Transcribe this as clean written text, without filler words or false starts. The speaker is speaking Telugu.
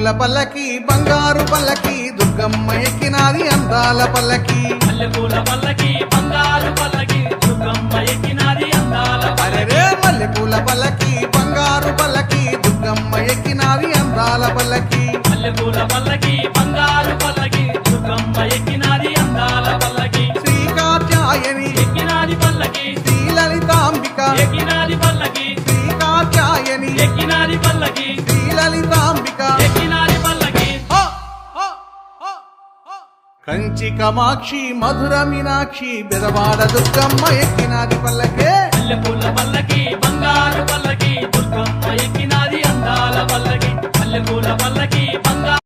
మల్లెపూల పల్లకి బంగారు పల్లకి దుర్గమ్మ ఎక్కినాది అందాల పల్లకి మల్లెపూల పల్లకి బంగారు పల్లకి దుర్గమ్మ ఎక్కినాది అందాల అరే మల్లెపూల పల్లకి బంగారు పల్లకి దుర్గమ్మ ఎక్కినాది అందాల పల్లకి మల్లెపూల పల్లకి బంగారు పల్లకి దుర్గమ్మ ఎక్కినాది అందాల పల్లకి శ్రీ కాత్యాయని ఎక్కినాది పల్లకి శ్రీ లలితాంబిక ఎక్కినాది పల్లకి శ్రీ కాత్యాయని ఎక్కినాది పల్లకి శ్రీ లలితాంబిక ఎక్కినాది పల్లకి కంచి కమాక్షి మధుర మీనాక్షి బెదవాడ దుర్గమ్మ ఎక్కినాది పల్లకే మల్లెపూల పల్లకి బంగారు పల్లకి దుర్గమ్మ ఎక్కినాది అందాల పల్లకి మల్లెపూల పల్లకి బంగారు